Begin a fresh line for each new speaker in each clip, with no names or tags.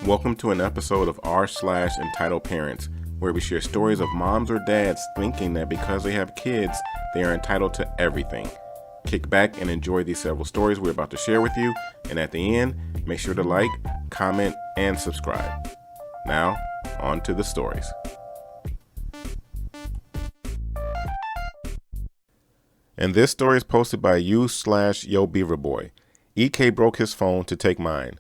Welcome to an episode of r/slash Entitled Parents, where we share stories of moms or dads thinking that because they have kids, they are entitled to everything. Kick back and enjoy these several stories we're about to share with you, and at the end, make sure to like, comment, and subscribe. Now, on to the stories. And this story is posted by u/YoBeaverBoy. EK broke his phone to take mine.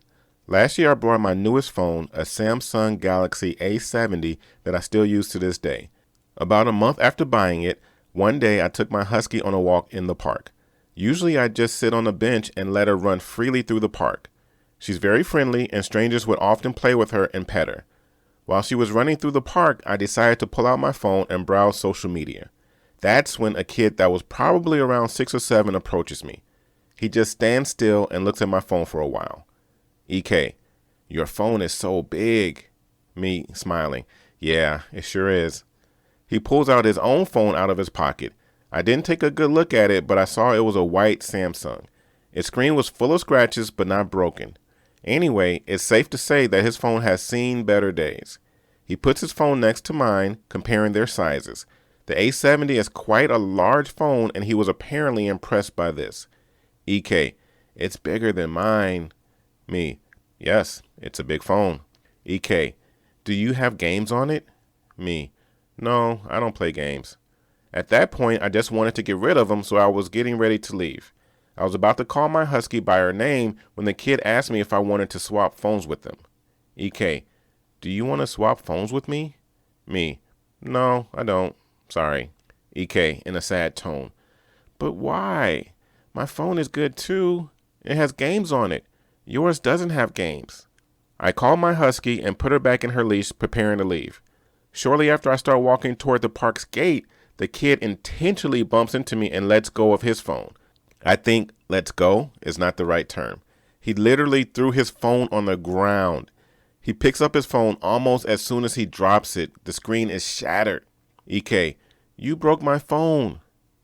Last year I bought my newest phone, a Samsung Galaxy A70 that I still use to this day. About a month after buying it, one day I took my husky on a walk in the park. Usually I just sit on a bench and let her run freely through the park. She's very friendly and strangers would often play with her and pet her. While she was running through the park, I decided to pull out my phone and browse social media. That's when a kid that was probably around 6 or 7 approaches me. He just stands still and looks at my phone for a while. EK, your phone is so big. Me, smiling. Yeah, it sure is. He pulls out his own phone out of his pocket. I didn't take a good look at it, but I saw it was a white Samsung. Its screen was full of scratches, but not broken. Anyway, it's safe to say that his phone has seen better days. He puts his phone next to mine, comparing their sizes. The A70 is quite a large phone, and he was apparently impressed by this. EK, it's bigger than mine. Me, yes, it's a big phone. EK, do you have games on it? Me, no, I don't play games. At that point, I just wanted to get rid of him, so I was getting ready to leave. I was about to call my husky by her name when the kid asked me if I wanted to swap phones with him. EK, do you want to swap phones with me? Me, no, I don't. Sorry. EK, in a sad tone. But why? My phone is good too. It has games on it. Yours doesn't have games. I called my husky and put her back in her leash, preparing to leave. Shortly after I start walking toward the park's gate, the kid intentionally bumps into me and lets go of his phone. I think "lets go" is not the right term. He literally threw his phone on the ground. He picks up his phone almost as soon as he drops it. The screen is shattered. EK, you broke my phone.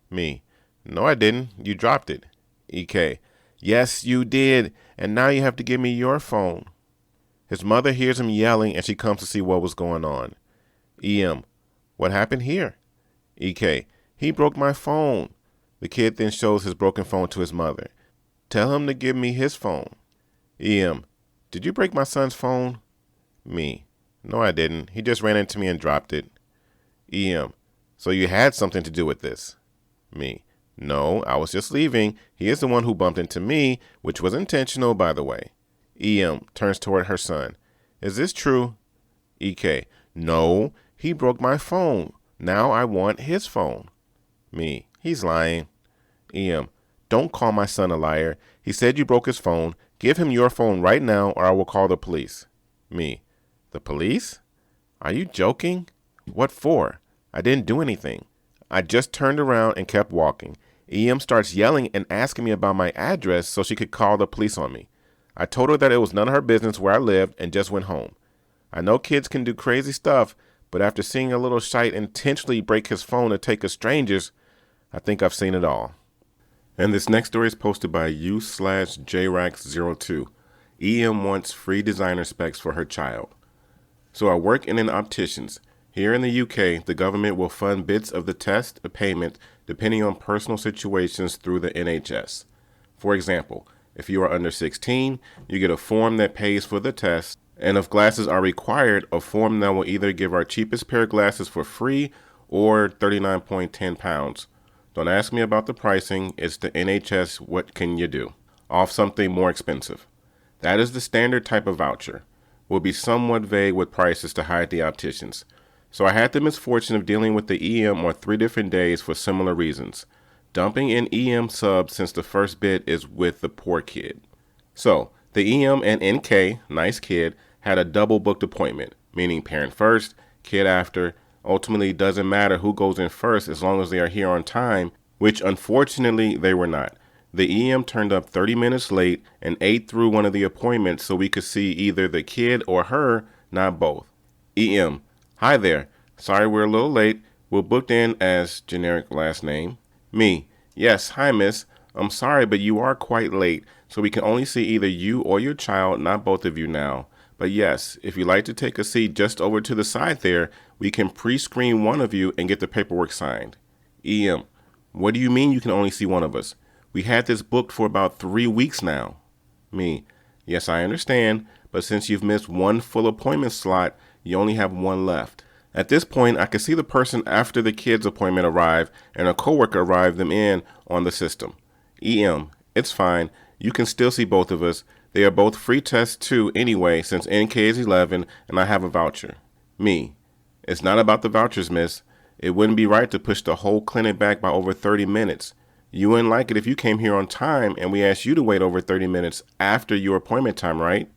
Me, no I didn't. You dropped it. EK, yes you did, and now you have to give me your phone. His mother hears him yelling and she comes to see what was going on. EM, what happened here? EK, he broke my phone. The kid then shows his broken phone to his mother. Tell him to give me his phone. EM, did you break my son's phone? Me, no I didn't. He just ran into me and dropped it. EM, so you had something to do with this? Me, no, I was just leaving. He is the one who bumped into me, which was intentional, by the way. EM turns toward her son. Is this true? EK, no, he broke my phone. Now I want his phone. Me, he's lying. EM, don't call my son a liar. He said you broke his phone. Give him your phone right now or I will call the police. Me, the police? Are you joking? What for? I didn't do anything. I just turned around and kept walking. EM starts yelling and asking me about my address so she could call the police on me. I told her that it was none of her business where I lived and just went home. I know kids can do crazy stuff, but after seeing a little shite intentionally break his phone to take a stranger's, I think I've seen it all. And this next story is posted by u/JRax02. EM wants free designer specs for her child. So I work in an optician's. Here in the UK, the government will fund bits of the test payment depending on personal situations through the NHS. For example, if you are under 16, you get a form that pays for the test, and if glasses are required, a form that will either give our cheapest pair of glasses for free or £39.10. Don't ask me about the pricing, it's the NHS, what can you do? Off something more expensive. That is the standard type of voucher. Will be somewhat vague with prices to hide the opticians. So I had the misfortune of dealing with the EM on 3 different days for similar reasons. Dumping in EM subs since the first bit is with the poor kid. So the EM and NK, nice kid, had a double booked appointment, meaning parent first, kid after. Ultimately doesn't matter who goes in first as long as they are here on time, which unfortunately they were not. The EM turned up 30 minutes late and ate through one of the appointments so we could see either the kid or her, not both. EM, hi there. Sorry we're a little late. We're booked in as generic last name. Me, yes, hi miss. I'm sorry, but you are quite late, so we can only see either you or your child, not both of you now. But yes, if you'd like to take a seat just over to the side there, we can pre-screen one of you and get the paperwork signed. EM, what do you mean you can only see one of us? We had this booked for about 3 weeks now. Me, yes, I understand, but since you've missed one full appointment slot, you only have one left. At this point, I can see the person after the kid's appointment arrive and a coworker arrive them in on the system. EM, it's fine. You can still see both of us. They are both free tests too anyway, since NK is 11 and I have a voucher. Me, it's not about the vouchers, miss. It wouldn't be right to push the whole clinic back by over 30 minutes. You wouldn't like it if you came here on time and we asked you to wait over 30 minutes after your appointment time, right?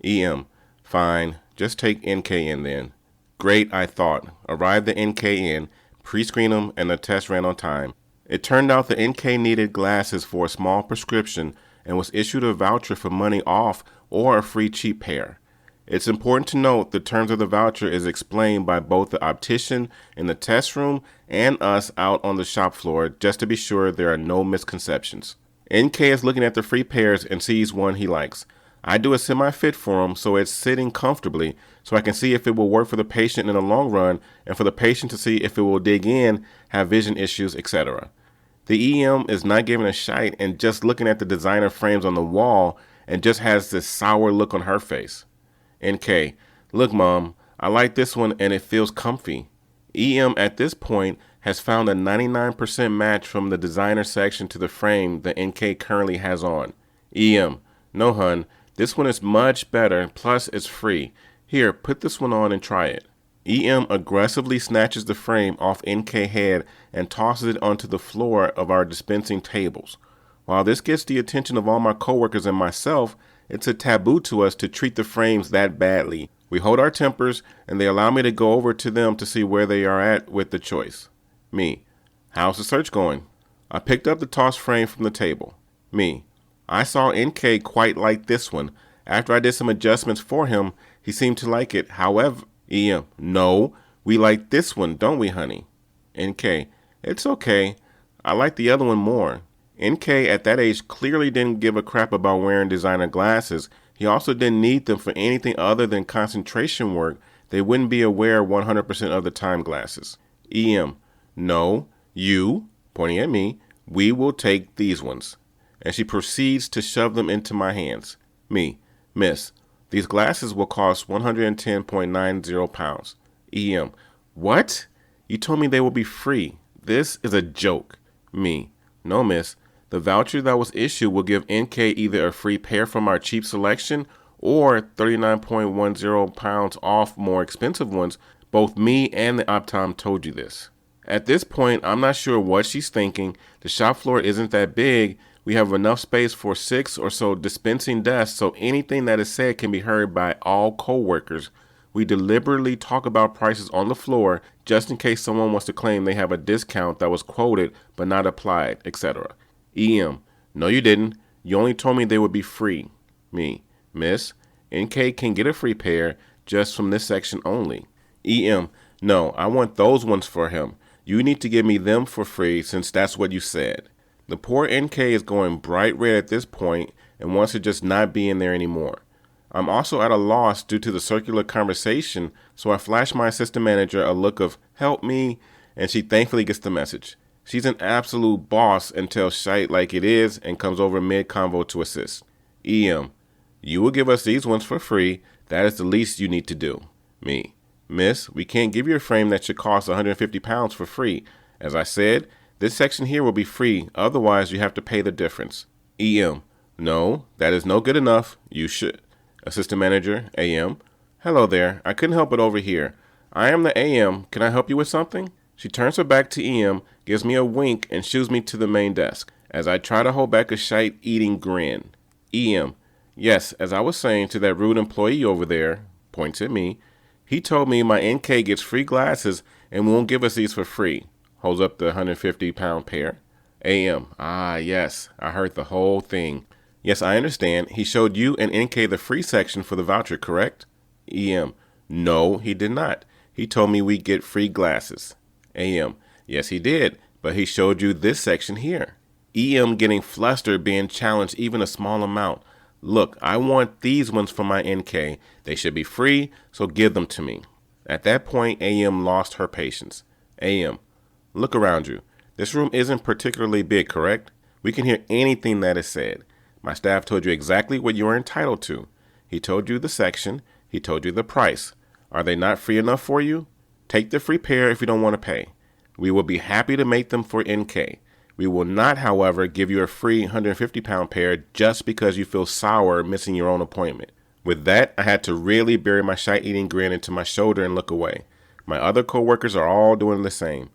EM, fine. Just take NK in then. Great, I thought. Arrived the NK in, pre-screened him, and the test ran on time. It turned out the NK needed glasses for a small prescription and was issued a voucher for money off or a free cheap pair. It's important to note the terms of the voucher is explained by both the optician in the test room and us out on the shop floor just to be sure there are no misconceptions. NK is looking at the free pairs and sees one he likes. I do a semi-fit for him so it's sitting comfortably so I can see if it will work for the patient in the long run and for the patient to see if it will dig in, have vision issues, etc. The EM is not giving a shite and just looking at the designer frames on the wall and just has this sour look on her face. NK, look mom, I like this one and it feels comfy. EM at this point has found a 99% match from the designer section to the frame the NK currently has on. EM, no hun, this one is much better, plus it's free. Here, put this one on and try it. EM aggressively snatches the frame off NK head and tosses it onto the floor of our dispensing tables. While this gets the attention of all my coworkers and myself, it's a taboo to us to treat the frames that badly. We hold our tempers and they allow me to go over to them to see where they are at with the choice. Me, how's the search going? I picked up the tossed frame from the table. Me, I saw NK quite like this one. After I did some adjustments for him, he seemed to like it. However, EM, no, we like this one, don't we, honey? NK, it's okay. I like the other one more. NK at that age clearly didn't give a crap about wearing designer glasses. He also didn't need them for anything other than concentration work. They wouldn't be aware 100% of the time glasses. EM, no, you, pointing at me, we will take these ones. And she proceeds to shove them into my hands. Me, miss, these glasses will cost 110.90 pounds. EM, what? You told me they will be free. This is a joke. Me, no miss, the voucher that was issued will give NK either a free pair from our cheap selection or 39.10 pounds off more expensive ones. Both me and the optom told you this. At this point, I'm not sure what she's thinking. The shop floor isn't that big. We have enough space for 6 or so dispensing desks, so anything that is said can be heard by all co-workers. We deliberately talk about prices on the floor just in case someone wants to claim they have a discount that was quoted but not applied, etc. EM, no you didn't. You only told me they would be free. Me, miss, NK can get a free pair just from this section only. EM, no, I want those ones for him. You need to give me them for free since that's what you said. The poor NK is going bright red at this point and wants to just not be in there anymore. I'm also at a loss due to the circular conversation, so I flash my assistant manager a look of help me, and she thankfully gets the message. She's an absolute boss and tells shite like it is and comes over mid-convo to assist. EM, you will give us these ones for free. That is the least you need to do. Me, miss, we can't give you a frame that should cost 150 pounds for free. As I said, this section here will be free, otherwise you have to pay the difference. EM, no, that is no good enough. You should. Assistant manager, AM, hello there. I couldn't help it over here. I am the AM. Can I help you with something? She turns her back to EM, gives me a wink, and shoos me to the main desk, as I try to hold back a shite-eating grin. EM, yes, as I was saying to that rude employee over there, points at me, he told me my NK gets free glasses and won't give us these for free. Holds up the 150-pound pair. AM, ah, yes, I heard the whole thing. Yes, I understand. He showed you and NK the free section for the voucher, correct? EM, no, he did not. He told me we get free glasses. AM, yes, he did, but he showed you this section here. EM getting flustered being challenged even a small amount. Look, I want these ones for my NK. They should be free, so give them to me. At that point, AM lost her patience. AM, look around you. This room isn't particularly big, correct? We can hear anything that is said. My staff told you exactly what you are entitled to. He told you the section. He told you the price. Are they not free enough for you? Take the free pair if you don't want to pay. We will be happy to make them for NK. We will not, however, give you a free 150-pound pair just because you feel sour missing your own appointment. With that, I had to really bury my shite-eating grin into my shoulder and look away. My other coworkers are all doing the same.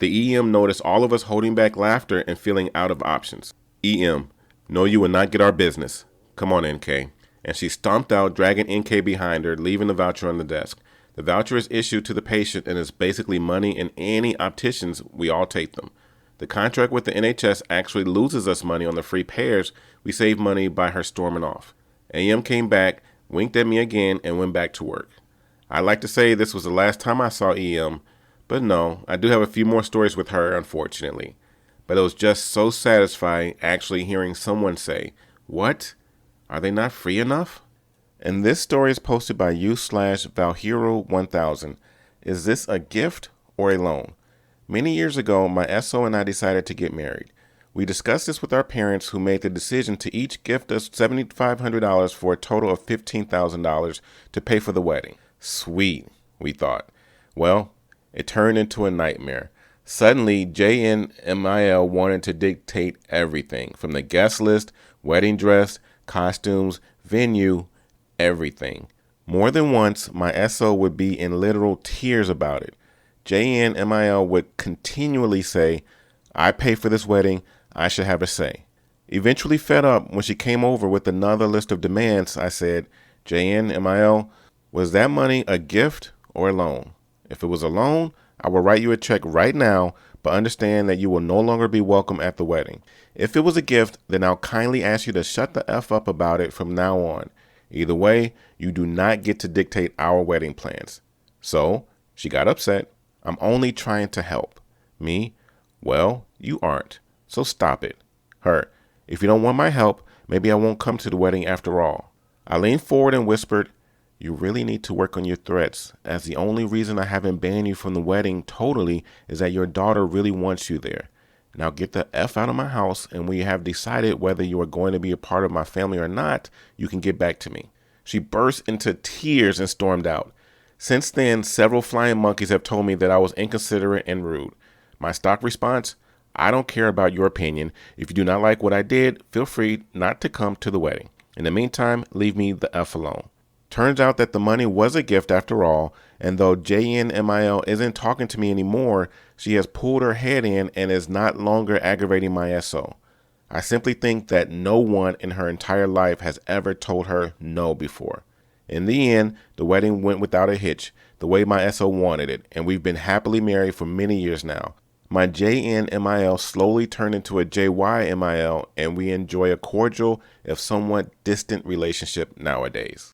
The EM noticed all of us holding back laughter and feeling out of options. EM, no, you will not get our business. Come on, NK. And she stomped out, dragging NK behind her, leaving the voucher on the desk. The voucher is issued to the patient and is basically money, and any opticians, we all take them. The contract with the NHS actually loses us money on the free pairs. We save money by her storming off. AM came back, winked at me again, and went back to work. I'd like to say this was the last time I saw EM, but no, I do have a few more stories with her, unfortunately. But it was just so satisfying actually hearing someone say, "What? Are they not free enough?" And this story is posted by u/Valhero1000. Is this a gift or a loan? Many years ago, my SO and I decided to get married. We discussed this with our parents, who made the decision to each gift us $7,500 for a total of $15,000 to pay for the wedding. Sweet, we thought. Well, it turned into a nightmare. Suddenly, JNMIL wanted to dictate everything, from the guest list, wedding dress, costumes, venue, everything. More than once, my SO would be in literal tears about it. JNMIL would continually say, "I pay for this wedding, I should have a say." Eventually fed up, when she came over with another list of demands, I said, "JNMIL, was that money a gift or a loan? If it was a loan, I will write you a check right now, but understand that you will no longer be welcome at the wedding. If it was a gift, then I'll kindly ask you to shut the F up about it from now on. Either way, you do not get to dictate our wedding plans." So she got upset. "I'm only trying to help." Me, "Well, you aren't, so stop it." Her, "If you don't want my help, maybe I won't come to the wedding after all." I leaned forward and whispered, "You really need to work on your threats, as the only reason I haven't banned you from the wedding totally is that your daughter really wants you there. Now get the F out of my house, and when you have decided whether you are going to be a part of my family or not, you can get back to me." She burst into tears and stormed out. Since then, several flying monkeys have told me that I was inconsiderate and rude. My stock response, "I don't care about your opinion. If you do not like what I did, feel free not to come to the wedding. In the meantime, leave me the F alone." Turns out that the money was a gift after all, and though JNMIL isn't talking to me anymore, she has pulled her head in and is not longer aggravating my SO. I simply think that no one in her entire life has ever told her no before. In the end, the wedding went without a hitch, the way my SO wanted it, and we've been happily married for many years now. My JNMIL slowly turned into a JYMIL, and we enjoy a cordial, if somewhat distant relationship nowadays.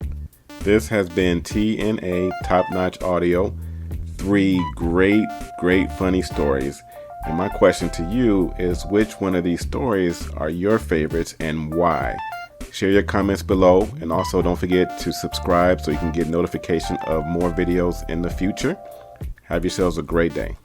This has been TNA Top Notch Audio. 3 great funny stories. And my question to you is, which one of these stories are your favorites and why? Share your comments below, and also don't forget to subscribe so you can get notification of more videos in the future. Have yourselves a great day.